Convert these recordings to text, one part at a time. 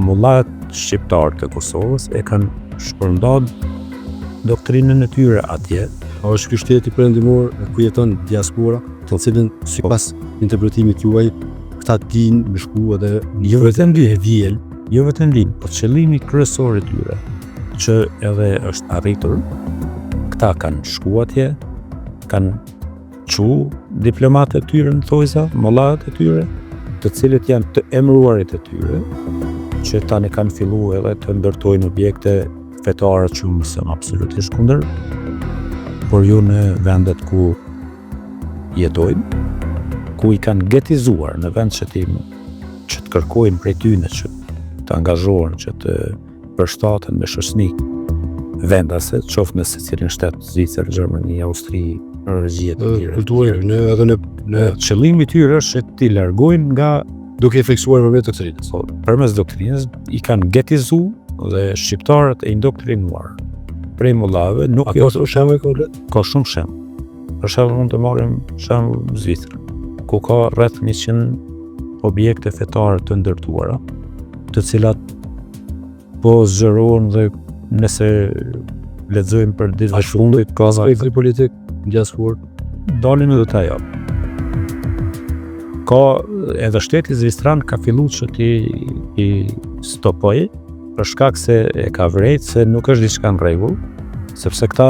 mullat shqiptar të Kosovës e kanë shpërndarë doktrinën e tyre atje. A është ky shteti perëndimor ku jeton diaspora, të cilën sipas interpretimit juaj këta dinë me shku edhe jo vetëm vjen, po qëllimi kryesor i tyre që edhe është arritur, këta kanë shku atje, kanë çu diplomatët e tyre në thojza, mollat e tyre, të cilët janë të emëruarit e tyre, që tani kanë filluar edhe të ndërtojnë objekte fetare që më së absolutisht kundër, por jo në vendet ku jetojnë, ku i kanë getizuar në vend që të kërkojnë prej tyre që të angazhohen, që të përshtaten me shoqëni vendase, qoftë në secilin shtet, Zvicër, Gjermani, Austri, Norvegji të tjera. Kulturë, edhe në qëllimi i tyre është që t'i largojnë nga duke efektuar përmes doktrinës. Përmes doktrinës i kanë getizu dhe shqiptarët e indoktrinuar. Prej mullave nuk ka shembull konkret? Ka shumë shembull. Për shembull mund të marrim shembull Zvicër, ku ka rreth 100 objekte fetare të ndërtuara, të cilat po zgjerohen dhe nëse lexojmë për ditë a fundit ka aspekt politik diaspor dalin edhe ta jap. Ka edhe shteti zvicran ka filluar që ti stopoj për shkak se e ka vrejt se nuk është diçka në rregull, sepse këta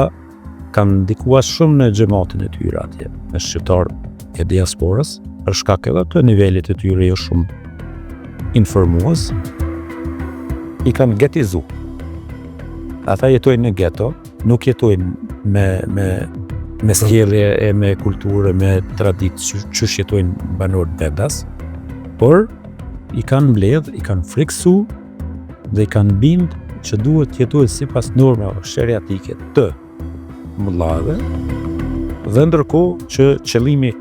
kanë ndikuar shumë në xhamatin e tyre atje, me shqiptar e diasporës, për shkak edhe të nivelit të tyre jo shumë informues, i kanë getizu. Ata jetojnë në geto, nuk jetojnë me sjellje e me kulturë, me traditë që jetojnë banorët vendas, por i kanë mbledh, i kanë friksu dhe i kanë bind që duhet jetojnë sipas normave sheriatike të mullave, dhe ndërkohë që qëllimi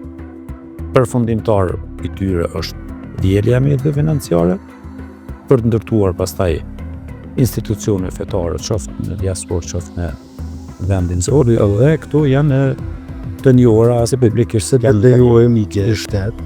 përfundimtar i tyre është dhjelja me dhe financiare për të ndërtuar pastaj institucione fetare, qoftë në diasporë, qoftë në vendin zori, dhe këto janë të njohura se publikisht se lejohem i ke shtet